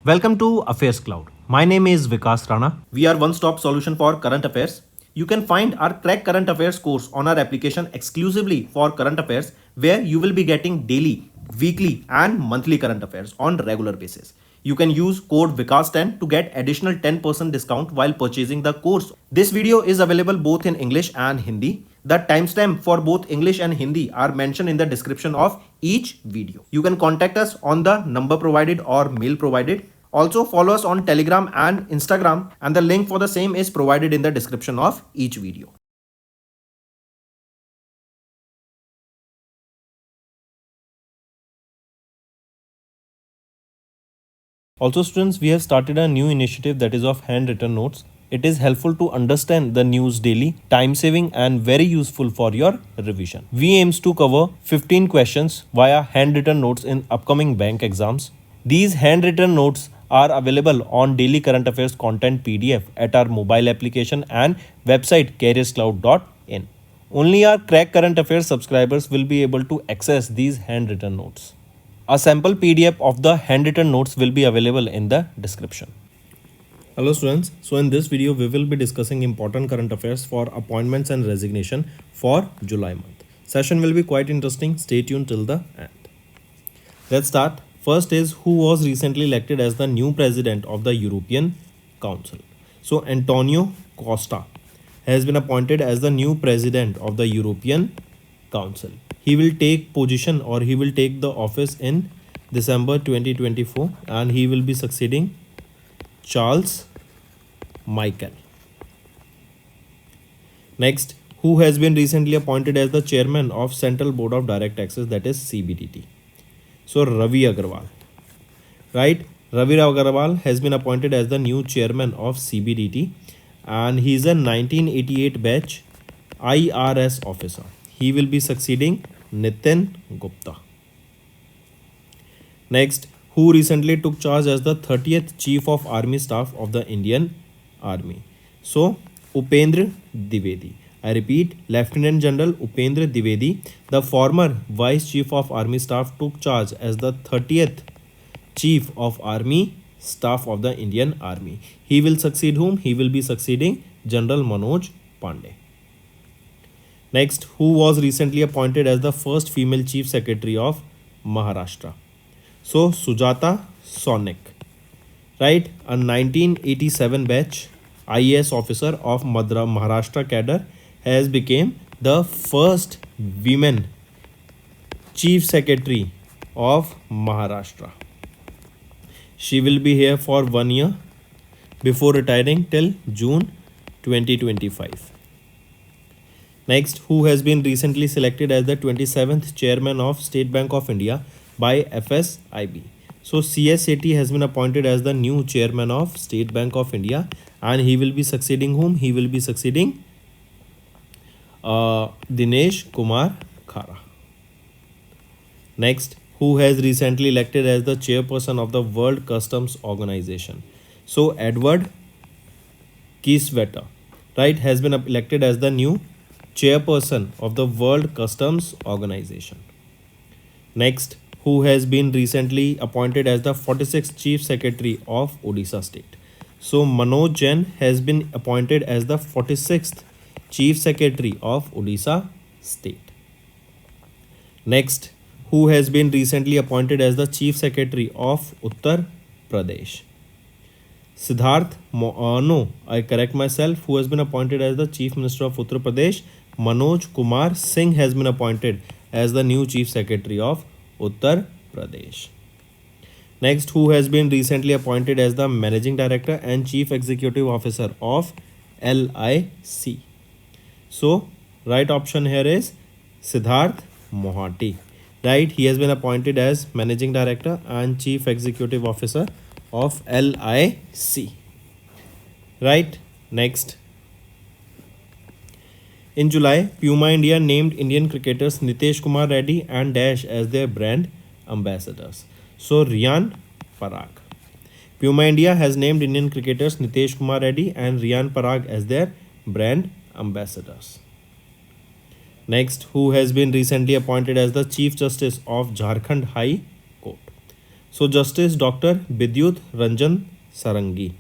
Welcome to AffairsCloud. My name is Vikas Rana. We are one-stop solution for current affairs. You can find our Crack Current Affairs course on our application exclusively for current affairs, where you will be getting daily, weekly and monthly current affairs on regular basis. You can use code VIKAS10 to get additional 10% discount while purchasing the course. This video is available both in English and Hindi. The timestamp for both English and Hindi are mentioned in the description of each video. You can contact us on the number provided or mail provided. Also follow us on Telegram and Instagram, and the link for the same is provided in the description of each video. Also students, we have started a new initiative that is of handwritten notes. It is helpful to understand the news daily, time saving and very useful for your revision. We aims to cover 15 questions via handwritten notes in upcoming bank exams. These handwritten notes are available on daily current affairs content PDF at our mobile application and website careerscloud.in. Only our Crack Current Affairs subscribers will be able to access these handwritten notes. A sample PDF of the handwritten notes will be available in the description. Hello students, so in this video we will be discussing important current affairs for appointments and resignation for July month. Session will be quite interesting, stay tuned till the end. Let's start. First is who was recently elected as the new president of the European Council. So Antonio Costa has been appointed as the new president of the European Council. He will take position or he will take the office in December 2024 and he will be succeeding Charles Michel. Next, who has been recently appointed as the chairman of Central Board of Direct Taxes, that is CBDT. So Ravi Agarwal, right? Ravi Agarwal has been appointed as the new chairman of CBDT and he is a 1988 batch IRS officer. He will be succeeding Nitin Gupta. Next, who recently took charge as the 30th Chief of Army Staff of the Indian Army. So Upendra Dwivedi. I repeat, Lieutenant General Upendra Dwivedi, the former Vice Chief of Army Staff, took charge as the 30th Chief of Army Staff of the Indian Army. He will succeed whom? He will be succeeding General Manoj Pandey. Next, who was recently appointed as the first female Chief Secretary of Maharashtra? So Sujata Sonik, right? A 1987 batch IAS officer of Maharashtra cadre has become the first women Chief Secretary of Maharashtra. She will be here for 1 year before retiring till June 2025. Next, who has been recently selected as the 27th Chairman of State Bank of India by FSIB. So CSAT has been appointed as the new Chairman of State Bank of India and he will be succeeding whom? He will be succeeding Dinesh Kumar Khara. Next, who has recently elected as the chairperson of the World Customs Organization. So Edward Kieswetter, right, has been elected as the new chairperson of the World Customs Organization. Next, who has been recently appointed as the 46th Chief Secretary of Odisha State. So Manoj Jain has been appointed as the 46th Chief Secretary of Odisha State. Next, who has been recently appointed as the Chief Secretary of Uttar Pradesh. Siddharth, no, I correct myself, who has been appointed as the Chief Minister of Uttar Pradesh. Manoj Kumar Singh has been appointed as the new Chief Secretary of Uttar Pradesh. Next, who has been recently appointed as the Managing Director and Chief Executive Officer of LIC. So, right option here is Siddharth Mohanty. Right, he has been appointed as Managing Director and Chief Executive Officer of LIC. Right, next. In July, Puma India named Indian cricketers Nitesh Kumar Reddy and Dash as their brand ambassadors. So Riyan Parag. Puma India has named Indian cricketers Nitesh Kumar Reddy and Riyan Parag as their brand ambassadors. Next, who has been recently appointed as the Chief Justice of Jharkhand High Court. So Justice Dr. Bidyut Ranjan Sarangi,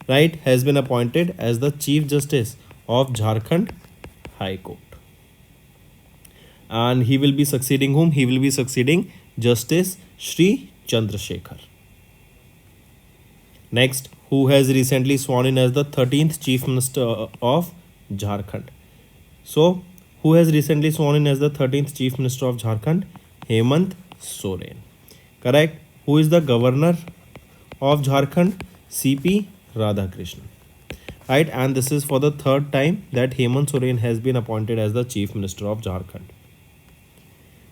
right, has been appointed as the Chief Justice of Jharkhand High Court. And he will be succeeding whom? He will be succeeding Justice Shri Chandrasekhar. Next, who has recently sworn in as the 13th Chief Minister of Jharkhand? So, who has recently sworn in as the 13th Chief Minister of Jharkhand? Hemant Soren. Correct. Who is the Governor of Jharkhand? CP Radhakrishnan. Right, and this is for the third time that Hemant Soren has been appointed as the Chief Minister of Jharkhand.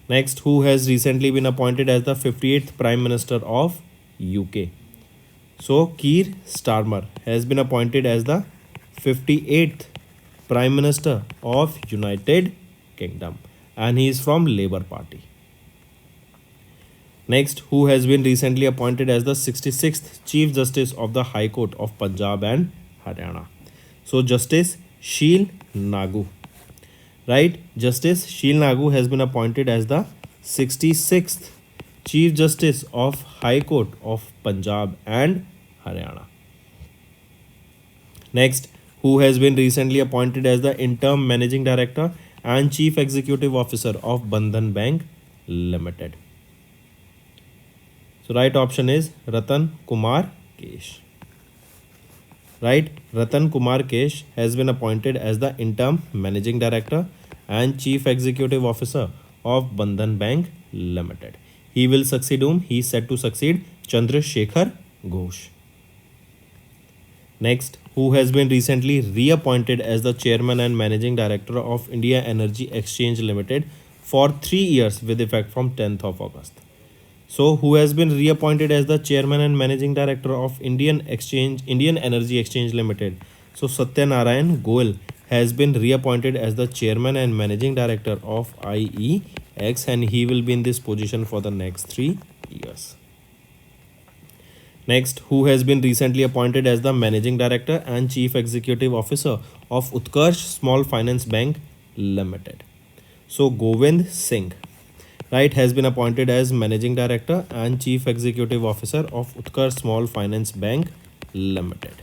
Next, who has recently been appointed as the 58th Prime Minister of UK? So, Keir Starmer has been appointed as the 58th Prime Minister of United Kingdom, and he is from Labour Party. Next, who has been recently appointed as the 66th Chief Justice of the High Court of Punjab and Haryana? So, Justice Sheel Nagu. Right, Justice Sheel Nagu has been appointed as the 66th Chief Justice of High Court of Punjab and Haryana. Next, who has been recently appointed as the interim Managing Director and Chief Executive Officer of Bandhan Bank Limited? So, right option is Ratan Kumar Kesh. Right, Ratan Kumar Kesh has been appointed as the interim Managing Director and Chief Executive Officer of Bandhan Bank Limited. He will succeed whom? He is set to succeed Chandrasekhar Ghosh. Next, who has been recently reappointed as the Chairman and Managing Director of India Energy Exchange Limited for 3 years with effect from 10th of August. So, who has been reappointed as the Chairman and Managing Director of Indian Energy Exchange Limited? So, Satya Narayan Goel has been reappointed as the Chairman and Managing Director of IEX, and he will be in this position for the next 3 years. Next, who has been recently appointed as the Managing Director and Chief Executive Officer of Utkarsh Small Finance Bank Limited? So, Govind Singh, right, has been appointed as Managing Director and Chief Executive Officer of Utkarsh Small Finance Bank Limited.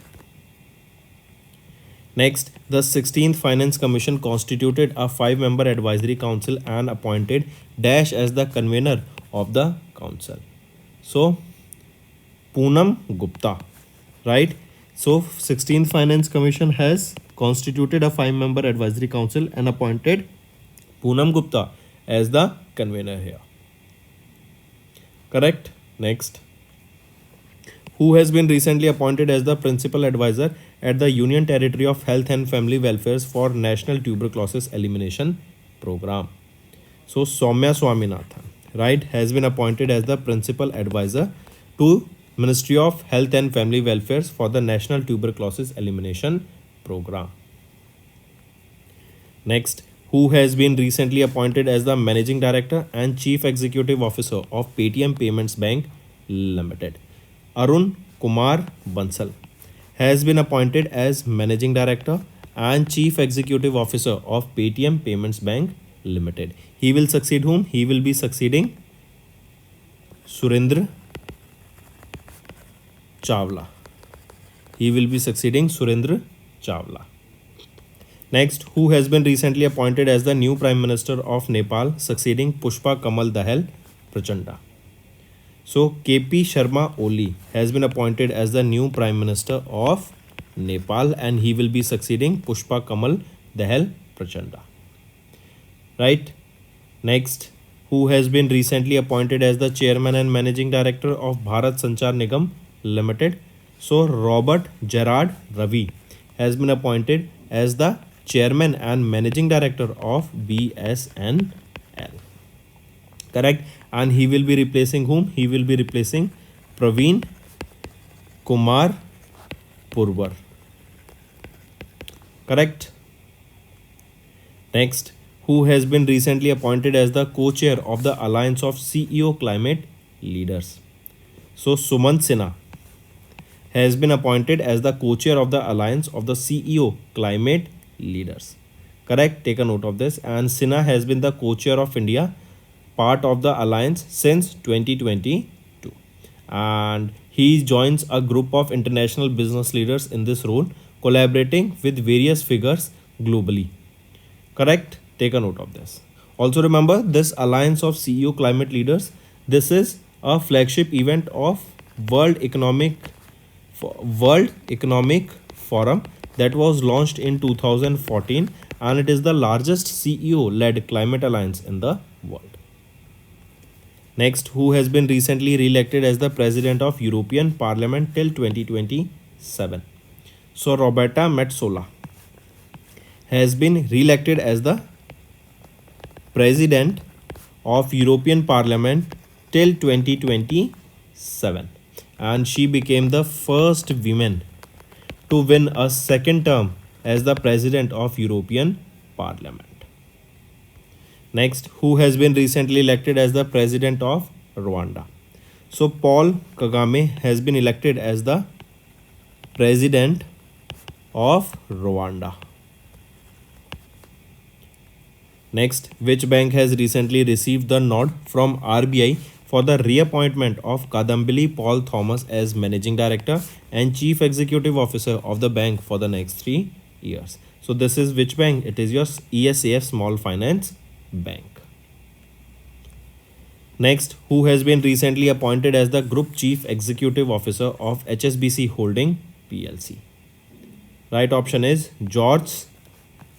Next, the 16th Finance Commission constituted a 5-member advisory council and appointed Dash as the convener of the council. So, Poonam Gupta, right? So, 16th Finance Commission has constituted a 5-member advisory council and appointed Poonam Gupta as the convener here. Correct. Next, who has been recently appointed as the principal advisor at the Union Territory of Health and Family Welfares for National Tuberculosis Elimination Program? So, Soumya Swaminathan, right, has been appointed as the principal advisor to Ministry of Health and Family Welfare for the National Tuberculosis Elimination Program. Next, who has been recently appointed as the Managing Director and Chief Executive Officer of Paytm Payments Bank Limited? Arun Kumar Bansal has been appointed as Managing Director and Chief Executive Officer of Paytm Payments Bank Limited. He will succeed whom? He will be succeeding Surendra Chawla. He will be succeeding Surendra Chawla. Next, who has been recently appointed as the new Prime Minister of Nepal, succeeding Pushpa Kamal Dahal Prachanda? So, KP Sharma Oli has been appointed as the new Prime Minister of Nepal, and he will be succeeding Pushpa Kamal Dahal Prachanda. Right? Next, who has been recently appointed as the Chairman and Managing Director of Bharat Sanchar Nigam Limited? So, Robert Gerard Ravi has been appointed as the Chairman and Managing Director of BSNL. Correct. And he will be replacing whom? He will be replacing Praveen Kumar Purwar. Correct. Next, who has been recently appointed as the co-chair of the Alliance of CEO Climate Leaders? So, Sumant Sinha has been appointed as the co-chair of the Alliance of the CEO Climate Leaders. Correct. Take a note of this. And Sinha has been the co-chair of India, part of the alliance since 2022. and he joins a group of international business leaders in this role, collaborating with various figures globally. Correct? Take a note of this. Also remember this alliance of CEO climate leaders. This is a flagship event of World Economic World Economic Forum that was launched in 2014, and it is the largest CEO led climate alliance in the world. Next, who has been recently re-elected as the president of European Parliament till 2027? So Roberta Metsola has been re-elected as the president of European Parliament till 2027, and she became the first woman to win a second term as the president of European Parliament. Next, who has been recently elected as the president of Rwanda? So Paul Kagame has been elected as the president of Rwanda. Next, which bank has recently received the nod from RBI for the reappointment of Kadambili Paul Thomas as managing director and chief executive officer of the bank for the next 3 years? So this is which bank? It is your ESAF Small Finance Bank. Next, who has been recently appointed as the group chief executive officer of HSBC Holding PLC? Right option is George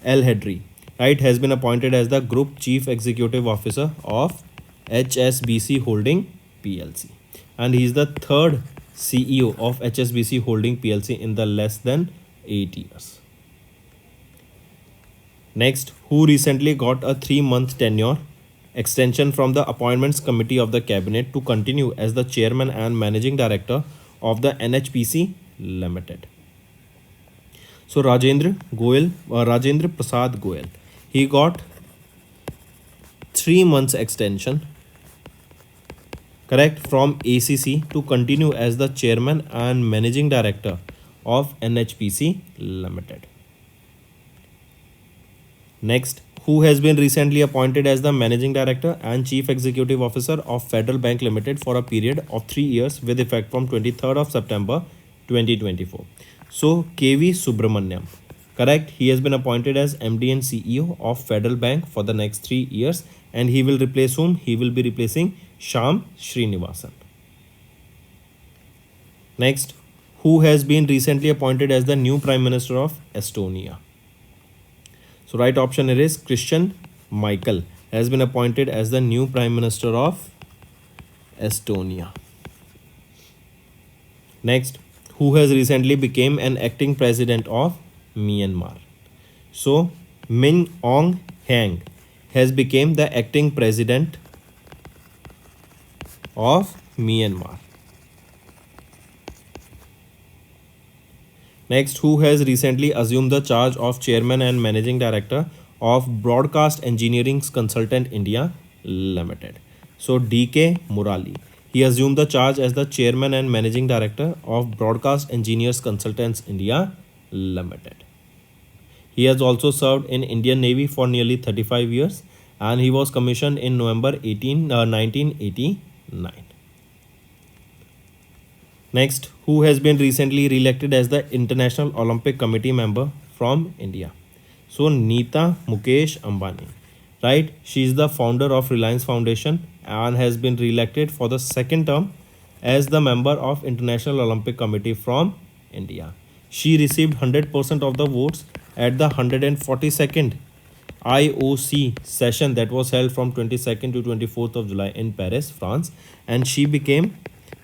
L. Hedry. Right, has been appointed as the group chief executive officer of HSBC Holding PLC, and he is the third CEO of HSBC Holding PLC in the less than 8 years. Next, who recently got a 3-month tenure extension from the Appointments Committee of the Cabinet to continue as the chairman and managing director of the NHPC Limited? So Rajendra Prasad Goyal, he got 3 months extension, correct, from ACC to continue as the chairman and managing director of NHPC Limited. Next, who has been recently appointed as the managing director and chief executive officer of Federal Bank Limited for a period of 3 years with effect from 23rd of September 2024? So KV Subramaniam. Correct. He has been appointed as MD and CEO of Federal Bank for the next 3 years, and he will replace whom? He will be replacing Shyam Srinivasan. Next, who has been recently appointed as the new Prime Minister of Estonia? So right option here is Christian Michael has been appointed as the new Prime Minister of Estonia. Next, who has recently become an acting president of Myanmar? So Min Aung Hlaing has become the acting president of Myanmar. Next, who has recently assumed the charge of chairman and managing director of Broadcast Engineering Consultant India Limited? So DK Murali. He assumed the charge as the chairman and managing director of Broadcast Engineers Consultants India Limited. He has also served in Indian Navy for nearly 35 years, and he was commissioned in November 1989. Next, who has been recently re-elected as the International Olympic Committee member from India? So Neeta Mukesh Ambani. Right, she is the founder of Reliance Foundation and has been re-elected for the second term as the member of International Olympic Committee from India. She received 100% of the votes at the 142nd IOC session that was held from 22nd to 24th of July in Paris, France, and she became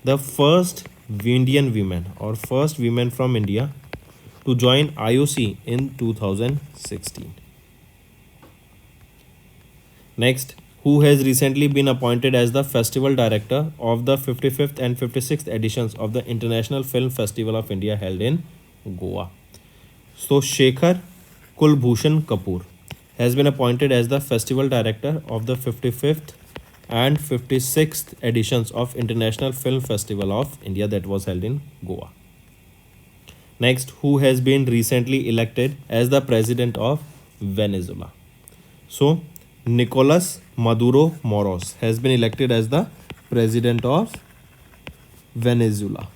the first Indian woman or first woman from India to join IOC in 2016. Next, who has recently been appointed as the festival director of the 55th and 56th editions of the International Film Festival of India held in Goa? So Shekhar Kulbhushan Kapoor has been appointed as the festival director of the 55th and 56th editions of International Film Festival of India that was held in Goa. Next, who has been recently elected as the president of Venezuela? So Nicolas Maduro Moros has been elected as the president of Venezuela.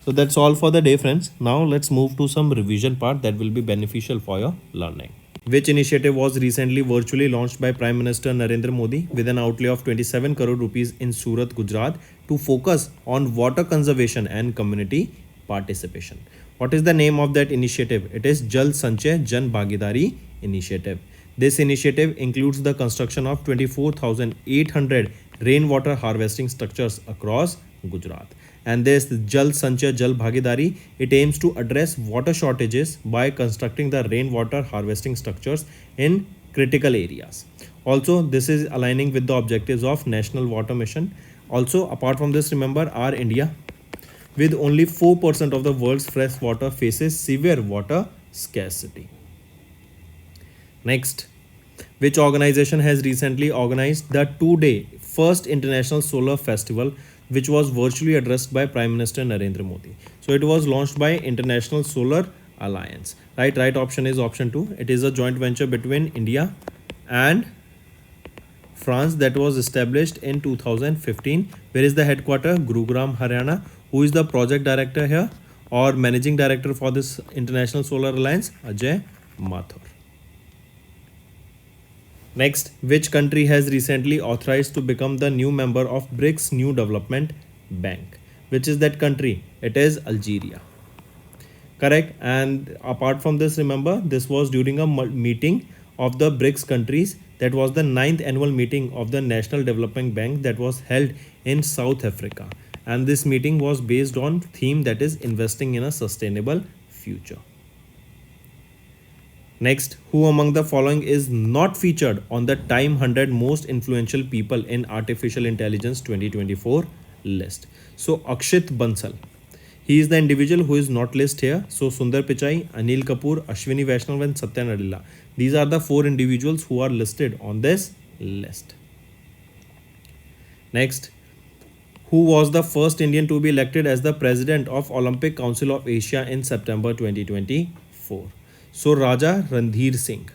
So that's all for the day, friends. Now let's move to some revision part that will be beneficial for your learning. Which initiative was recently virtually launched by Prime Minister Narendra Modi with an outlay of 27 crore rupees in Surat, Gujarat to focus on water conservation and community participation. What is the name of that initiative? It is Jal Sanchay Jan Bhagidari initiative. This initiative includes the construction of 24,800 rainwater harvesting structures across Gujarat. And this Jal Sanchay Jal Bhagidari, it aims to address water shortages by constructing the rainwater harvesting structures in critical areas. Also, this is aligning with the objectives of National Water Mission. Also, apart from this, remember our India, with only 4% of the world's fresh water, faces severe water scarcity. Next, which organization has recently organized the 2-day first International Solar Festival, which was virtually addressed by Prime Minister Narendra Modi? So it was launched by International Solar Alliance. Right option is option 2. It is a joint venture between India and France that was established in 2015. Where is the headquarter? Gurugram, Haryana. Who is the project director here or managing director for this International Solar Alliance? Ajay Mathur. Next, which country has recently authorized to become the new member of BRICS New Development Bank? Which is that country? It is Algeria. Correct. And apart from this, remember, this was during a meeting of the BRICS countries. That was the 9th annual meeting of the National Development Bank that was held in South Africa. And this meeting was based on theme that is investing in a sustainable future. Next, who among the following is not featured on the Time 100 most influential people in artificial intelligence 2024 list? So Akshit Bansal, he is the individual who is not listed here. So Sundar Pichai, Anil Kapoor, Ashwini Vaishnav and Satya Nadella. These are the 4 individuals who are listed on this list. Next, who was the first Indian to be elected as the president of Olympic Council of Asia in September 2024? So Raja Randhir Singh.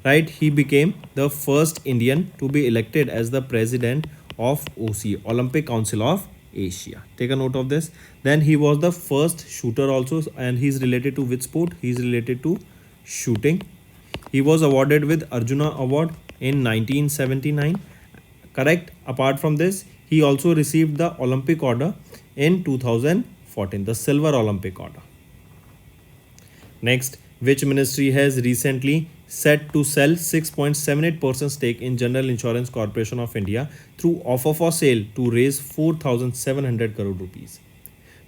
Right, he became the first Indian to be elected as the president of OC, Olympic Council of Asia. Take a note of this. Then he was the first shooter also, and he is related to which sport? He is related to shooting. He was awarded with Arjuna Award in 1979. Correct. Apart from this, he also received the Olympic Order in 2014, the Silver Olympic Order. Next, which ministry has recently set to sell 6.78% stake in General Insurance Corporation of India through offer for sale to raise 4,700 crore rupees?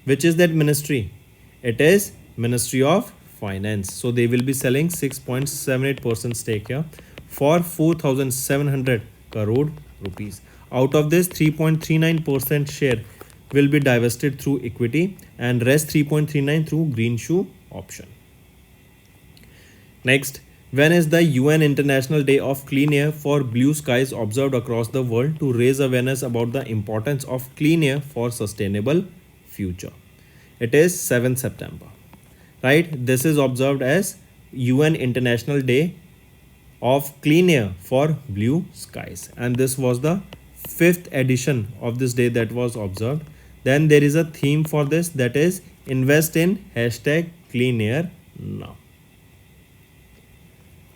Which is that ministry? It is Ministry of Finance. So they will be selling 6.78% stake here for 4,700 crore rupees. Out of this, 3.39% share will be divested through equity and rest 3.39 through green shoe option. Next, when is the UN International Day of Clean Air for Blue Skies observed across the world to raise awareness about the importance of clean air for sustainable future? It is 7th September. Right? This is observed as UN International Day of Clean Air for Blue Skies. And this was the 5th edition of this day that was observed. Then there is a theme for this, that is invest in #clean air now.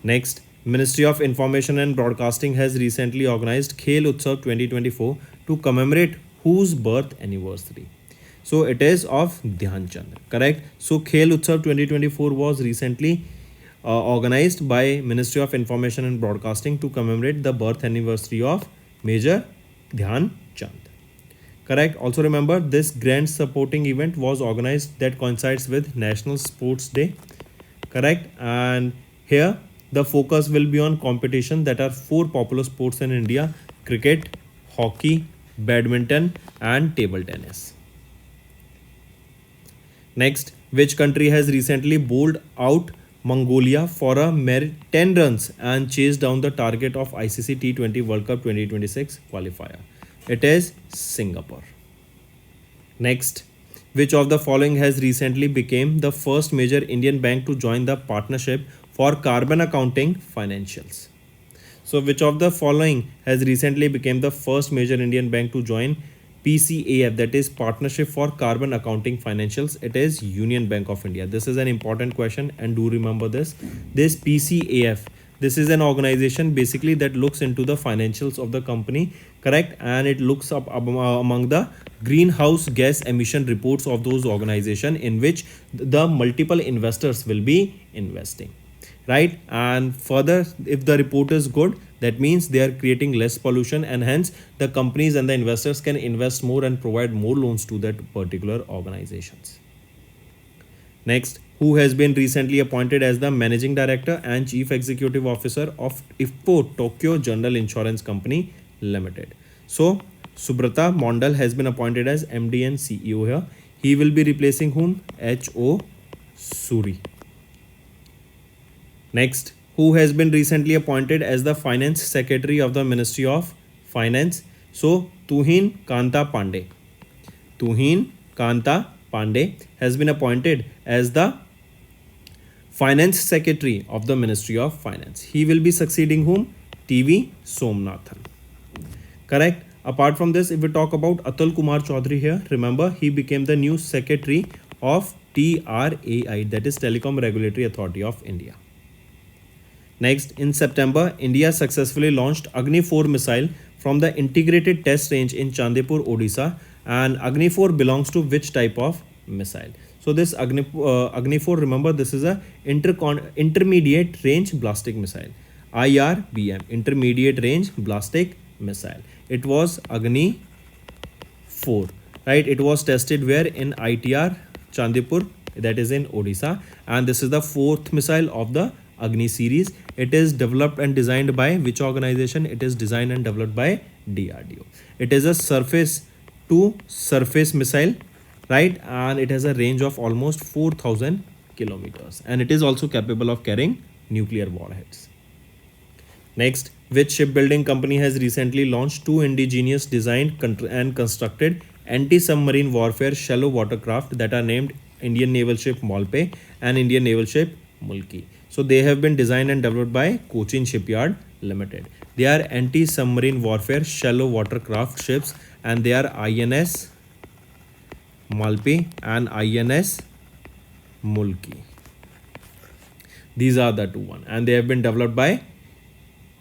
Next, Ministry of Information and Broadcasting has recently organized Khel Utsav 2024 to commemorate whose birth anniversary? So it is of Dhyan Chand. Correct. So Khel Utsav 2024 was recently organized by Ministry of Information and Broadcasting to commemorate the birth anniversary of Major Dhyan Chand. Correct. Also remember, this grand supporting event was organized that coincides with National Sports Day. Correct. And here the focus will be on competition that are 4 popular sports in India: cricket, hockey, badminton and table tennis. Next, which country has recently bowled out Mongolia for a mere 10 runs and chased down the target of ICC T20 World Cup 2026 qualifier? It is Singapore. Next, which of the following has recently become the first major Indian bank to join the partnership for carbon accounting financials? So which of the following has recently become the first major Indian bank to join PCAF, that is Partnership for Carbon Accounting Financials. It is Union Bank of India. This is an important question, and do remember this. This PCAF, this is an organization basically that looks into the financials of the company, correct? And it looks up among the greenhouse gas emission reports of those organization in which the multiple investors will be investing, right? And further, if the report is good, that means they are creating less pollution, and hence the companies and the investors can invest more and provide more loans to that particular organizations. Next, who has been recently appointed as the managing director and chief executive officer of IFPO Tokyo General Insurance Company Limited. So Subrata Mondal has been appointed as MD and CEO here. He will be replacing whom? H.O. Suri. Next, who has been recently appointed as the Finance Secretary of the Ministry of Finance? So, Tuhin Kanta Pandey. Tuhin Kanta Pandey has been appointed as the Finance Secretary of the Ministry of Finance. He will be succeeding whom? TV Somnathan. Correct. Apart from this, if we talk about Atul Kumar Chaudhary here, remember he became the new Secretary of TRAI, that is Telecom Regulatory Authority of India. Next, in September, India successfully launched Agni 4 missile from the integrated test range in Chandipur, Odisha. And Agni 4 belongs to which type of missile? So this Agni 4, remember, this is a intermediate range ballistic missile, IRBM, intermediate range ballistic missile. It was Agni 4, right? It was tested where? In ITR Chandipur, that is in Odisha, and this is the fourth missile of the Agni series. It is developed and designed by which organization? It is designed and developed by DRDO. It is a surface to surface missile, right? And it has a range of almost 4,000 kilometers, and it is also capable of carrying nuclear warheads. Next, which shipbuilding company has recently launched two indigenous designed and constructed anti-submarine warfare shallow watercraft that are named Indian Naval Ship Malpe and Indian Naval Ship Mulki? So they have been designed and developed by Cochin Shipyard Limited. They are anti-submarine warfare shallow watercraft ships, and they are INS Malpe and INS Mulki. These are the two one, and they have been developed by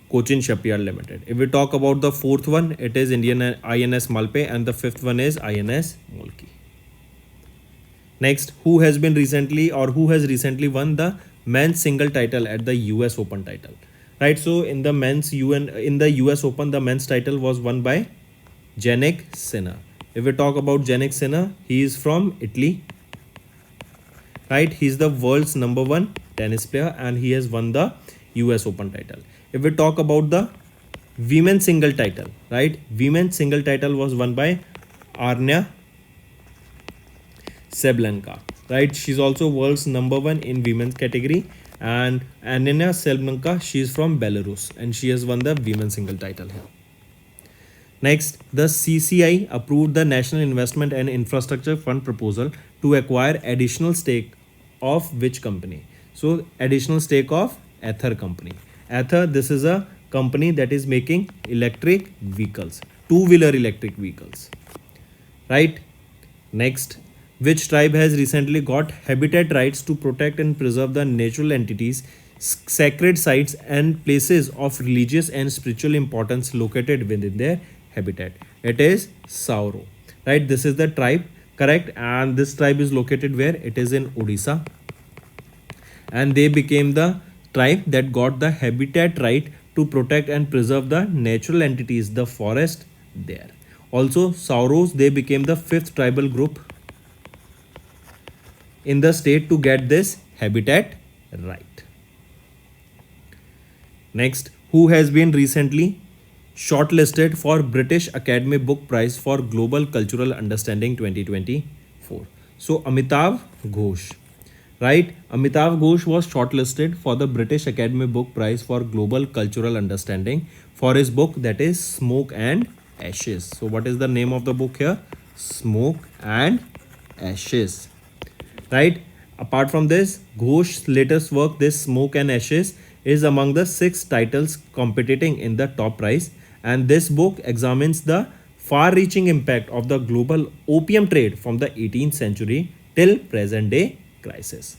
Cochin Shipyard Limited. If we talk about the fourth one, it is Indian INS Malpe, and the fifth one is INS Mulki. Next, who has recently won the men's single title at the US Open title? Right, so in the US Open, the men's title was won by Jannik Sinner. If we talk about Jannik Sinner, he is from Italy, right? He is the world's number one tennis player, and he has won the US Open title. If we talk about the women's single title, right? Women's single title was won by Arna Seblenka, right? She's also world's number one in women's category. And Anina Selblenka, she is from Belarus, and she has won the women's single title here. Next, the CCI approved the National Investment and Infrastructure Fund proposal to acquire additional stake of which company? So additional stake of Ather company. Ather, this is a company that is making electric vehicles, two-wheeler electric vehicles, right? Next, which tribe has recently got habitat rights to protect and preserve the natural entities, sacred sites and places of religious and spiritual importance located within their habitat? It is Sauro, right? This is the tribe, correct? And this tribe is located where? It is in Odisha, and they became the tribe that got the habitat right to protect and preserve the natural entities, the forest there. Also, Sauros, they became the fifth tribal group in the state to get this habitat right. Next, who has been recently shortlisted for British Academy Book Prize for Global Cultural Understanding 2024? So Amitav Ghosh, right? Amitav Ghosh was shortlisted for the British Academy Book Prize for Global Cultural Understanding for his book that is Smoke and Ashes. So what is the name of the book here? Smoke and Ashes, right? Apart from this, Ghosh's latest work, this Smoke and Ashes, is among the 6 titles competing in the top prize, and this book examines the far-reaching impact of the global opium trade from the 18th century till present-day crisis.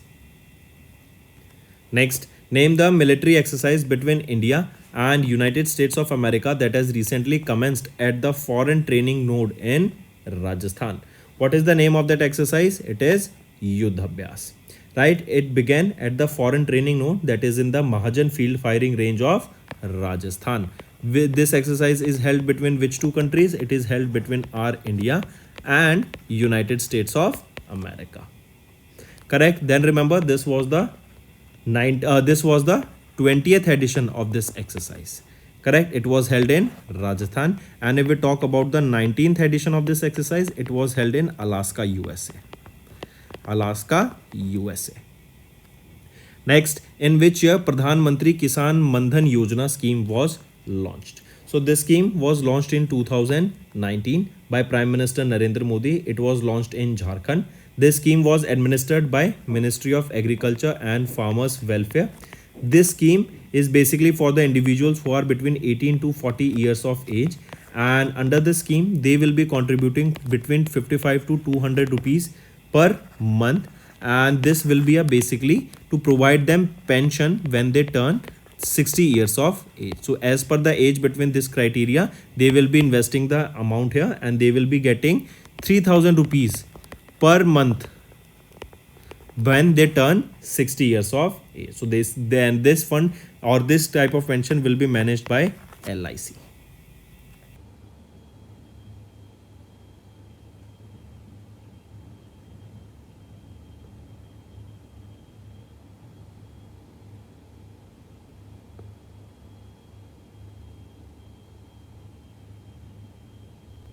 Next, name the military exercise between India and United States of America that has recently commenced at the Foreign Training Node in Rajasthan. What is the name of that exercise? It is Yuddhabhyas. Right? It began at the Foreign Training Node that is in the Mahajan Field Firing Range of Rajasthan. This exercise is held between which two countries? It is held between our India and United States of America. Correct? Then remember this was the 20th edition of this exercise. Correct? It was held in Rajasthan. And if we talk about the 19th edition of this exercise, it was held in Alaska, USA. Alaska, USA. Next, in which year Pradhan Mantri Kisan Mandhan Yojana scheme was launched? So this scheme was launched in 2019 by Prime Minister Narendra Modi. It was launched in Jharkhand. This scheme was administered by Ministry of Agriculture and Farmers Welfare. This scheme is basically for the individuals who are between 18 to 40 years of age, and under the scheme they will be contributing between 55 to 200 rupees per month, and this will be a basically to provide them pension when they turn 60 years of age. So as per the age between this criteria, they will be investing the amount here and they will be getting 3000 rupees per month when they turn 60 years of age. So this fund or this type of pension will be managed by LIC.